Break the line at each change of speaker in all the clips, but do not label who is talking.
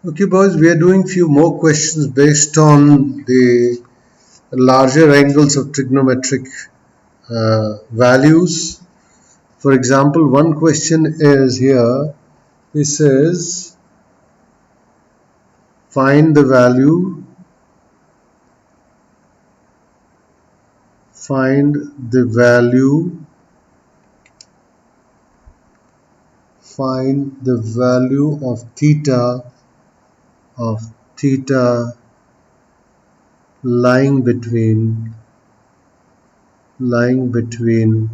Okay, boys, we are doing few more questions based on the larger angles of trigonometric values. For example, one question is here. It says find the value, find the value, find the value of theta lying between between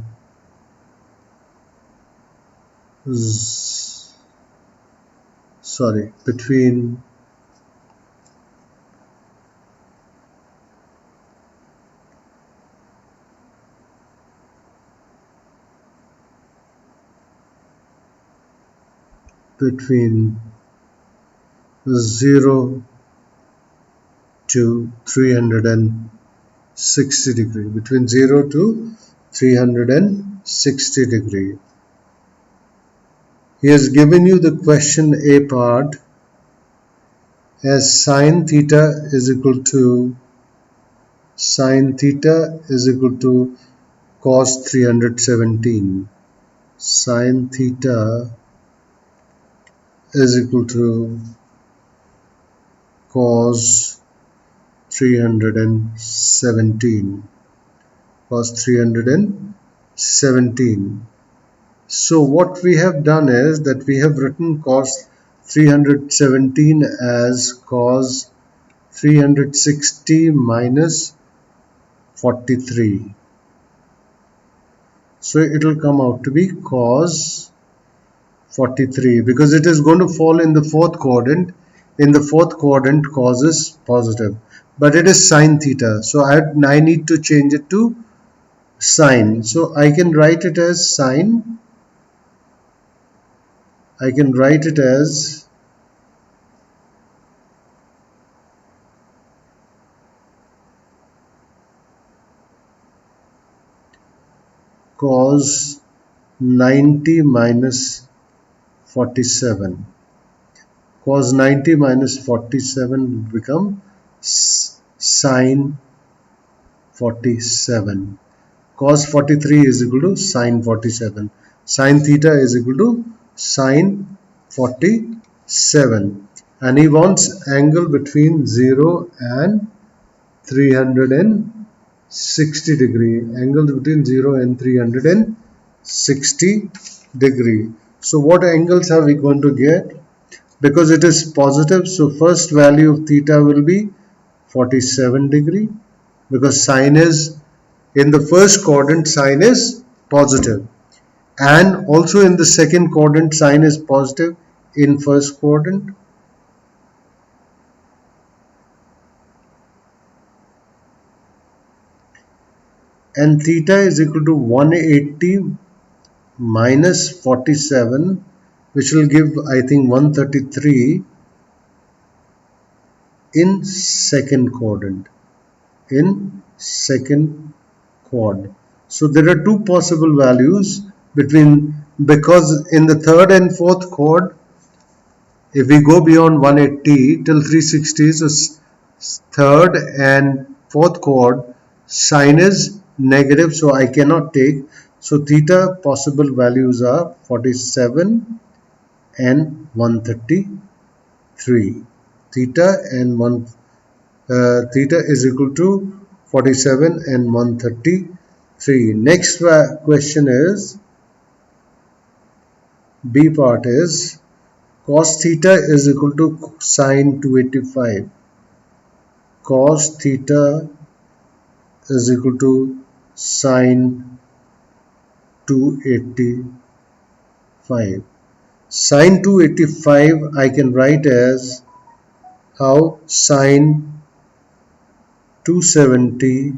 between 0 to 360 degree, between 0 to 360 degree. He has given you the question A part as sine theta is equal to cos 317. Sine theta is equal to cos 317. So what we have done is that we have written cos 317 as cos 360 minus 43. So it will come out to be cos 43 because it is going to fall in the fourth quadrant. In the fourth quadrant, cos is positive, but it is sine theta. So I need to change it to sine. So I can write it as sine. I can write it as cos 90 minus 47. Cos 90 minus 47 will become sine 47. Cos 43 is equal to sine 47. Sine theta is equal to sine 47. And he wants angle between 0 and 360 degree. Angle between 0 and 360 degree. So what angles are we going to get? Because it is positive, so first value of theta will be 47 degree, because sine is in the first quadrant, sine is positive, and also in the second quadrant sine is positive in first quadrant. And theta is equal to 180 minus 47, which will give, I think, 133 in second quadrant. So there are two possible values because in the third and fourth quad, if we go beyond 180 till 360, so third and fourth quad sine is negative, so I cannot take. So theta possible values are 47 and 133. Theta is equal to 47 and 133. Next question is, B part is cos theta is equal to sine 285. Cos theta is equal to sine 285. Sine 285 I can write as how sine 270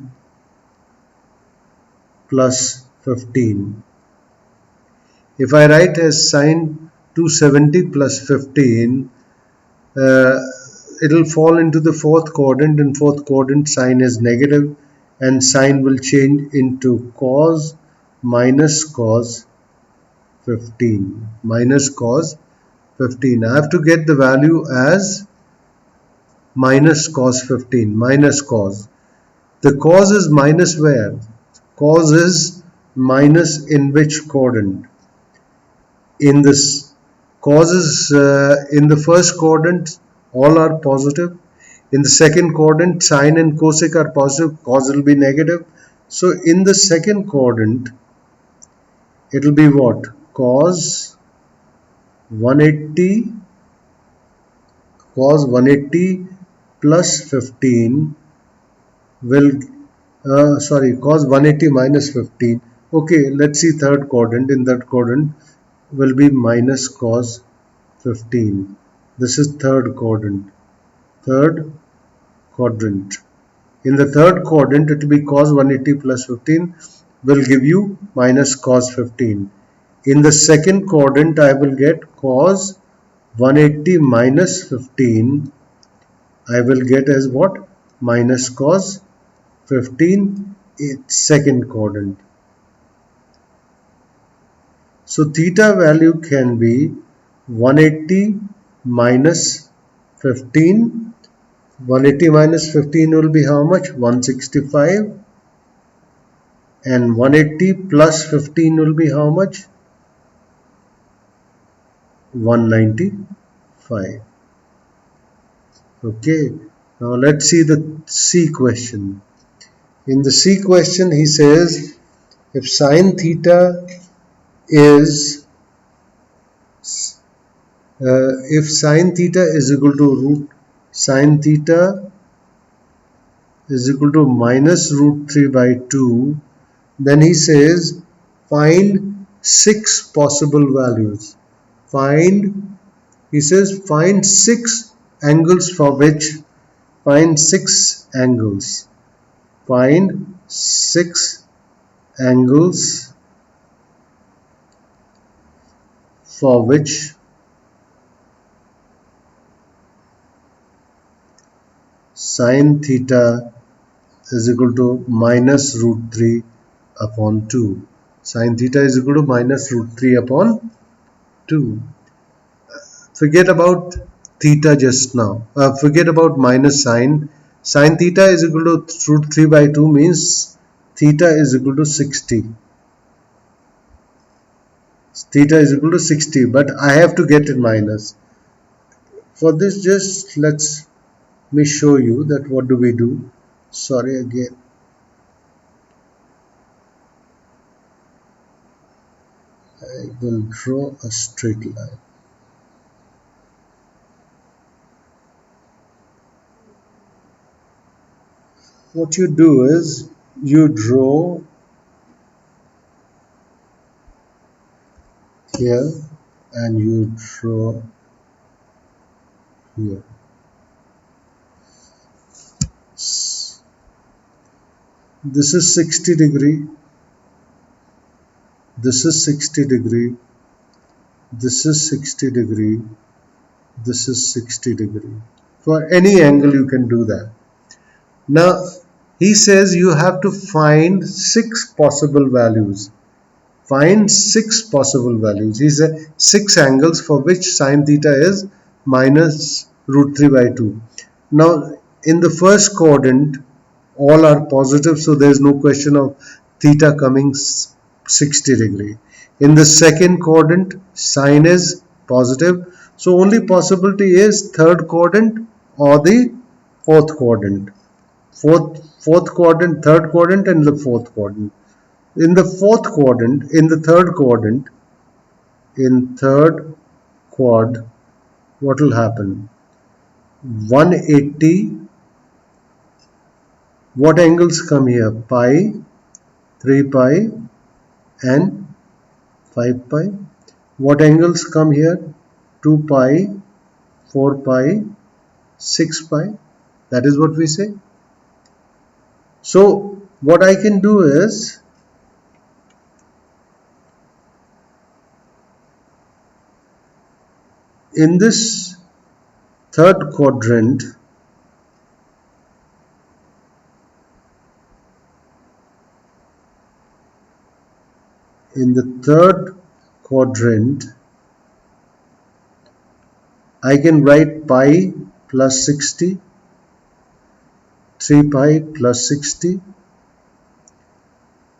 plus 15. If I write as sine 270 plus 15, it will fall into the fourth quadrant. In fourth quadrant, sine is negative, and sine will change into cos minus cos 15. Minus cos 15. I have to get the value as minus cos 15, minus cos. The cos is minus where? Cos is minus in which quadrant? In this cos is in the first quadrant, all are positive. In the second quadrant, sine and cosec are positive, cos will be negative. So in the second quadrant, it will be what? Cos 180 plus 15 will cos 180 minus 15. Okay, let's see third quadrant. In that quadrant will be minus cos 15. This is third quadrant. Third quadrant. In the third quadrant, it will be cos 180 plus 15 will give you minus cos 15. In the second quadrant, I will get cos 180 minus 15. I will get as what? Minus cos 15 in second quadrant. So theta value can be 180 minus 15. 180 minus 15 will be how much? 165. And 180 plus 15 will be how much? 195. Okay. Now let's see the C question. In the C question, he says if sine theta is equal to root sine theta is equal to minus root 3 by 2, then he says find 6 possible values. Find 6 angles for which find 6 angles. Find 6 angles for which sine theta is equal to minus root 3 upon 2. Sine theta is equal to minus root 3 upon 2. Forget about theta just now. Forget about minus sine. Sine theta is equal to root 3 by 2 means theta is equal to 60. Theta is equal to 60, but I have to get it minus. For this, just let me show you that what do we do. Sorry again. I will draw a straight line. What you do is you draw here and you draw here. This is 60 degree. This is 60 degree. This is 60 degree. This is 60 degree. For any angle you can do that. Now he says you have to find 6 possible values. Find 6 possible values. He said 6 angles for which sine theta is minus root 3 by 2. Now in the first quadrant all are positive, so there is no question of theta coming 60 degree. In the second quadrant sine is positive, so only possibility is third quadrant or the fourth quadrant. Fourth quadrant, third quadrant and the fourth quadrant. In the fourth quadrant, in the third quadrant, in third quad, what will happen? 180. What angles come here? Pi, 3 pi and 5 pi. What angles come here? 2 pi, 4 pi, 6 pi. That is what we say. So what I can do is in this third quadrant, I can write pi plus 60, 3 pi plus 60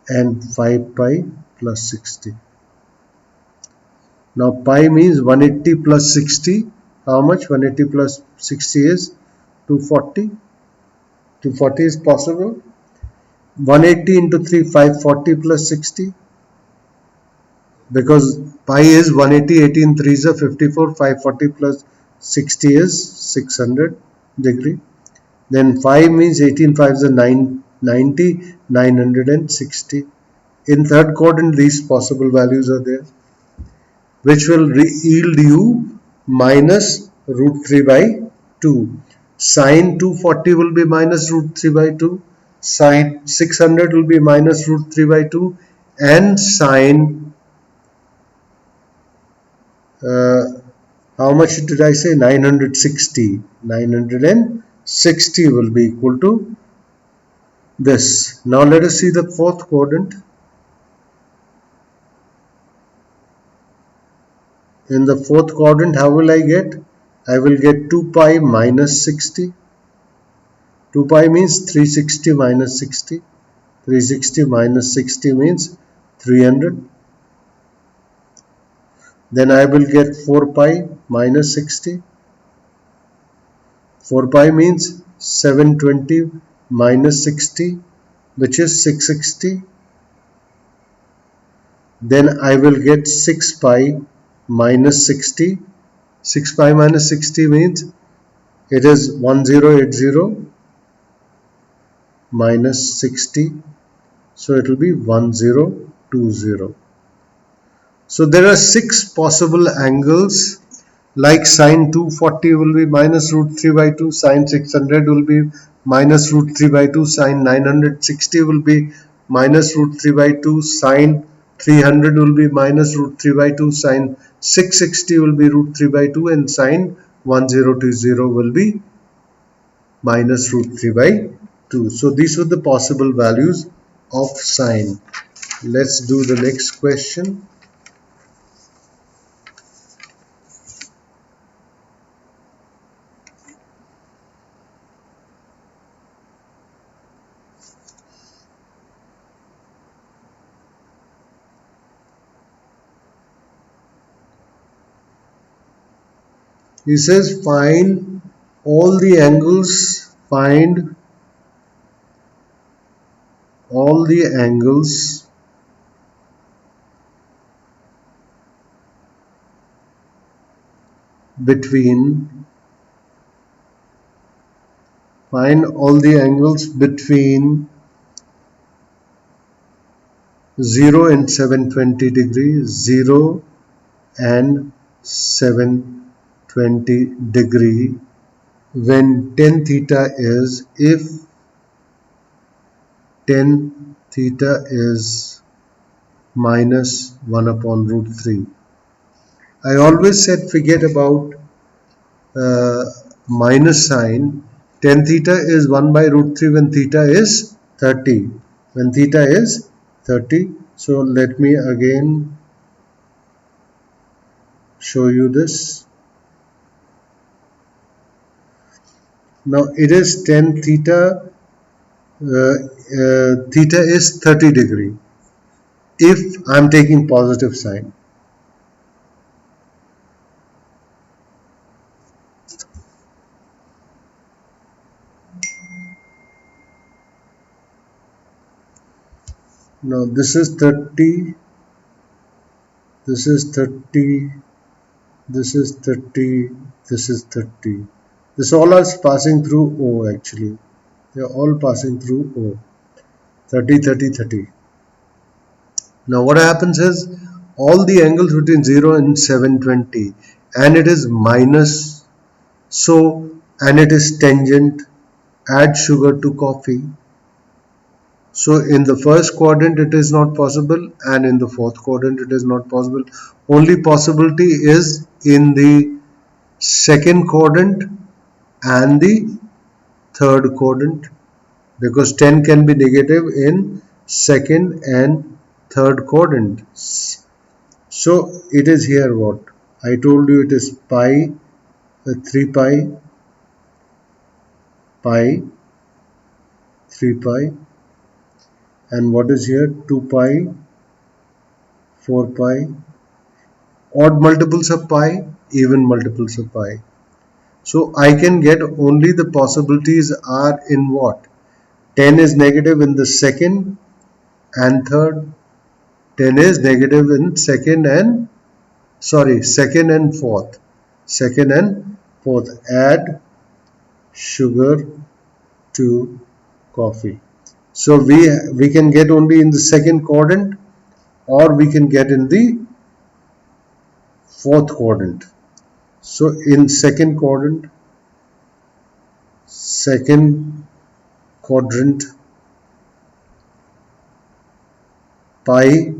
and 5 pi plus 60. Now pi means 180 plus 60. How much? 180 plus 60 is 240. 240 is possible. 180 into 3, 540 plus 60. Because pi is 180, 18 3s are 54, 540 plus 60 is 600 degree. Then 5 means 18 5s are 90, 960. In third quadrant, these possible values are there, which will yield you minus root 3 by 2. Sine 240 will be minus root 3 by 2. Sine 600 will be minus root 3 by 2. And sine, how much did I say? 960. 960 will be equal to this. Now let us see the fourth quadrant. In the fourth quadrant, how will I get? I will get 2 pi minus 60. 2 pi means 360 minus 60. 360 minus 60 means 300. Then I will get 4 pi minus 60. 4 pi means 720 minus 60, which is 660. Then I will get 6 pi minus 60. 6 pi minus 60 means it is 1080 minus 60. So it will be 1020. So there are 6 possible angles. Like sine 240 will be minus root 3 by 2, sine 600 will be minus root 3 by 2, sine 960 will be minus root 3 by 2, sine 300 will be minus root 3 by 2, sine 660 will be root 3 by 2, and sine 1020 will be minus root 3 by 2. So these were the possible values of sine. Let's do the next question. He says find all the angles, find all the angles between, find all the angles between 0 and 720 degrees, 0 and 720 degree when tan theta is, if tan theta is minus 1 upon root 3. I always said forget about minus sign. Tan theta is 1 by root 3 when theta is 30. When theta is 30. So let me again show you this. Now it is tan theta, theta is 30 degree if I am taking positive sign. Now this is 30, this is 30, this is 30, this is 30. This all is passing through O actually. They are all passing through O. 30, 30, 30. Now what happens is all the angles between 0 and 720 and it is minus, so, and it is tangent, add sugar to coffee. So in the first quadrant it is not possible and in the fourth quadrant it is not possible. Only possibility is in the second quadrant and the third quadrant, because 10 can be negative in second and third quadrant. So it is here what I told you, it is pi 3 pi, pi, 3 pi, and what is here? 2 pi, 4 pi, odd multiples of pi, even multiples of pi. So I can get only the possibilities are in what? 10 is negative in the second and third. 10 is negative in second and fourth. Second and fourth. Add sugar to coffee. So we can get only in the second quadrant, or we can get in the fourth quadrant. So in second quadrant, pi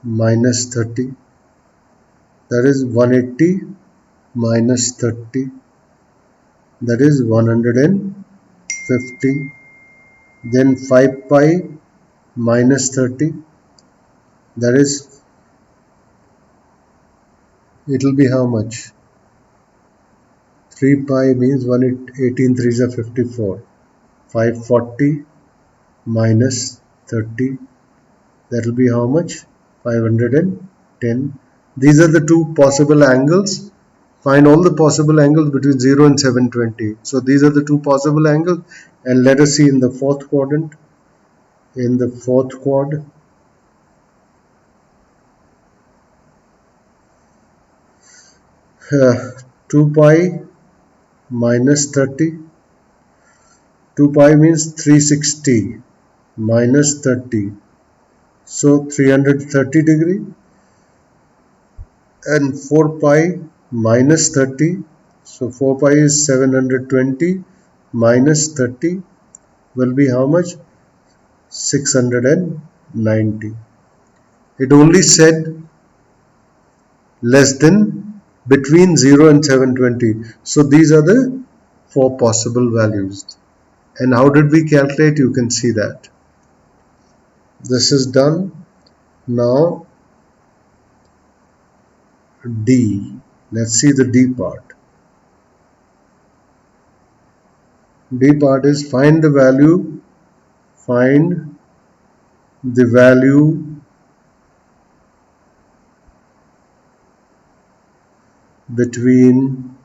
minus 30, that is 180 minus 30, that is 150. Then 5 pi minus 30, that is, it will be how much? 3 pi means 18 threes are 54. 540 minus 30, that will be how much? 510. These are the two possible angles. Find all the possible angles between 0 and 720. So these are the two possible angles, and let us see in the fourth quadrant. In the fourth quad, 2 pi minus 30. 2 pi means 360 minus 30. So 330 degree, and 4 pi minus 30. So 4 pi is 720 minus 30 will be how much? 690. It only said less than between 0 and 720. So these are the four possible values. And how did we calculate? You can see that. This is done. Now D. Let's see the D part. D part is find the value between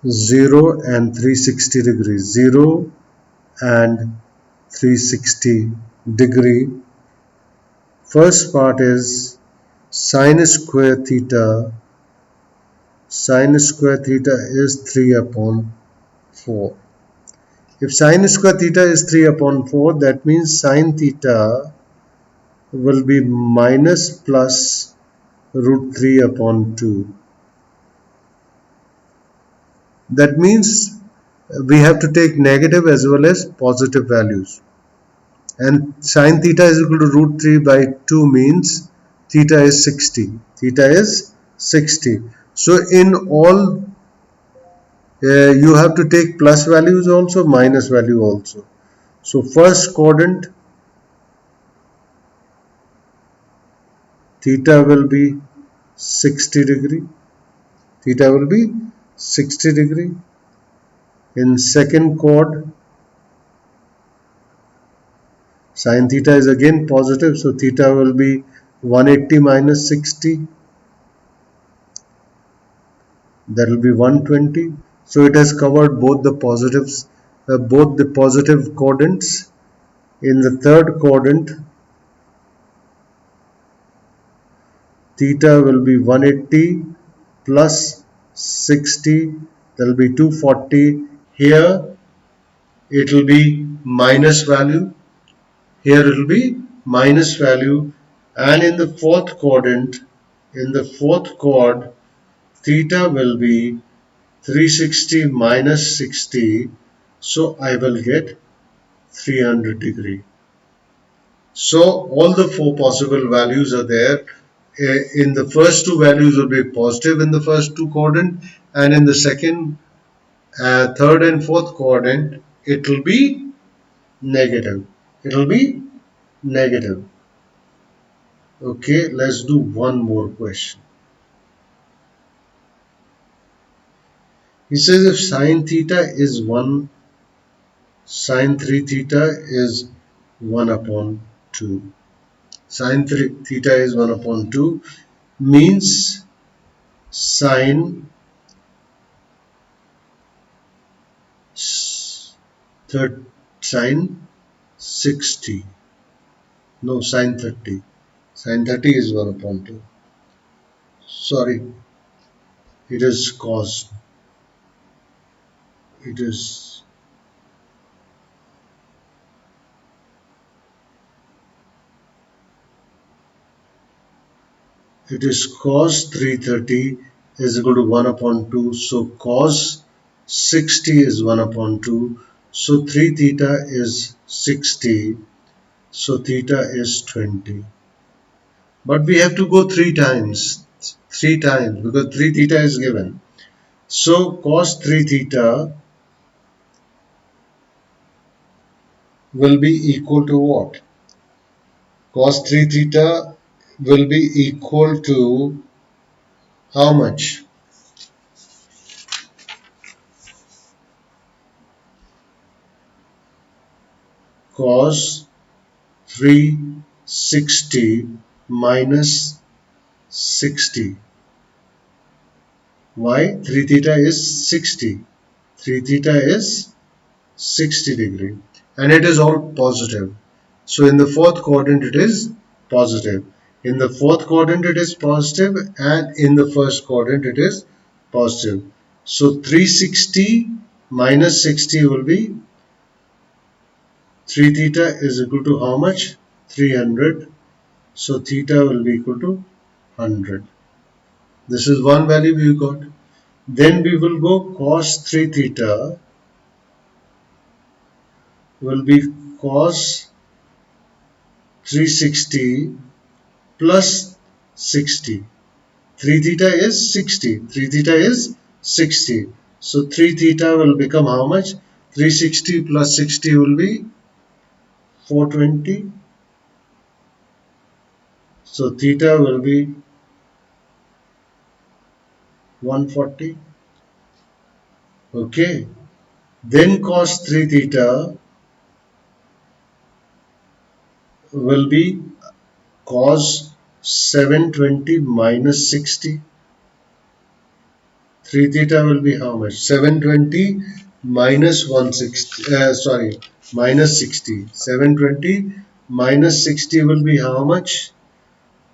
0 and 360 degrees. 0 and 360 degree. First part is sine square theta. Sine square theta is 3 upon 4. If sine square theta is 3 upon 4, that means sine theta will be minus plus root 3 upon 2. That means we have to take negative as well as positive values. And sine theta is equal to root 3 by 2 means theta is 60. Theta is 60. So in all, you have to take plus values also, minus value also. So first quadrant, theta will be 60 degree. Theta will be 60 degree. In second quad, sine theta is again positive, so theta will be 180 minus 60. That will be 120. So it has covered both the positives, both the positive quadrants. In the third quadrant, theta will be 180 plus 60, that will be 240. Here it will be minus value. Here it will be minus value. And in the fourth quadrant, in the fourth quad, theta will be 360 minus 60. So I will get 300 degree. So all the four possible values are there. In the first two values will be positive in the first two quadrant, and in the second, third and fourth quadrant it will be negative. It will be negative. Okay, let's do one more question. He says if sine theta is 1, sine 3 theta is 1 upon 2. Sine 3 theta is 1 upon 2 means sine third sine 60. No, sine 30. Sine 30 is 1 upon 2. Sorry, it is cos. It is cos 330 is equal to 1 upon 2. So cos 60 is 1 upon 2. So 3 theta is 60. So theta is 20. But we have to go 3 times. 3 times because 3 theta is given. So cos 3 theta will be equal to what? Cos 3 theta will be equal to how much? Cos 360 minus 60. Why? 3 theta is 60. 3 theta is 60 degree and it is all positive. So in the fourth quadrant it is positive. In the fourth quadrant it is positive and in the first quadrant it is positive. So 360 minus 60 will be 3 theta is equal to how much? 300. So theta will be equal to 100. This is one value we got. Then we will go cos 3 theta will be cos 360 plus 60. 3 theta is 60. 3 theta is 60. So 3 theta will become how much? 360 plus 60 will be 420. So theta will be 140. Okay. Then cos 3 theta will be cos 720 minus 60. 3 theta will be how much? 720 minus 160. Minus 60. 720 minus 60 will be how much?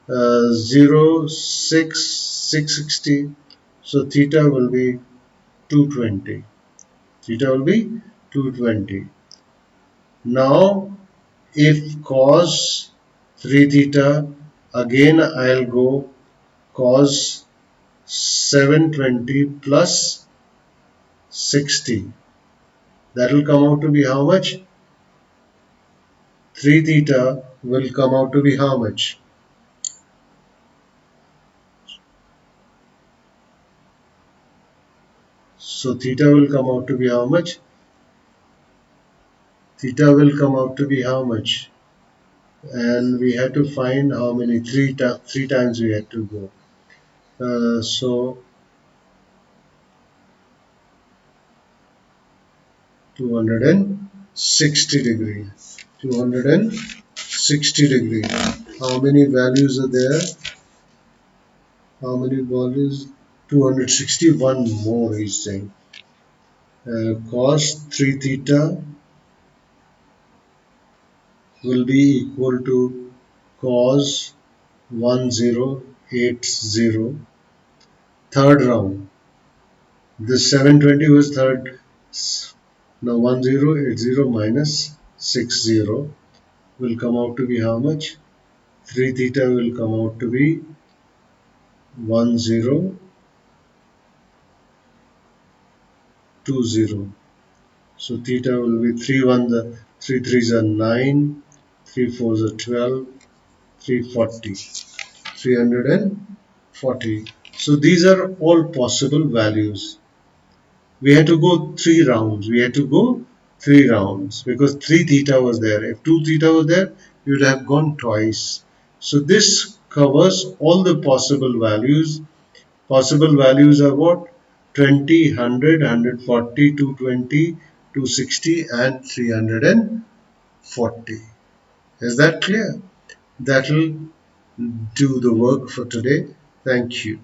660. So theta will be 220. Theta will be 220. Now, if cos 3 theta, again I'll go cos 720 plus 60. That will come out to be how much? 3 theta will come out to be how much? So theta will come out to be how much? Theta will come out to be how much? And we had to find how many? Three times we had to go. So 260 degree. 260 degree. How many values are there? How many values? 261 more he's saying. Cos 3 theta will be equal to cos 1080. Third round. This 720 was third. Now 1080 minus 60 will come out to be how much? 3 theta will come out to be 1020. So theta will be 3 threes are 9, 3 fours are 12, 340. 340. So these are all possible values. We had to go 3 rounds. We had to go 3 rounds because 3 theta was there. If 2 theta was there, you would have gone twice. So this covers all the possible values. Possible values are what? 20, 100, 140, 220, 260 and 340. Is that clear? That will do the work for today. Thank you.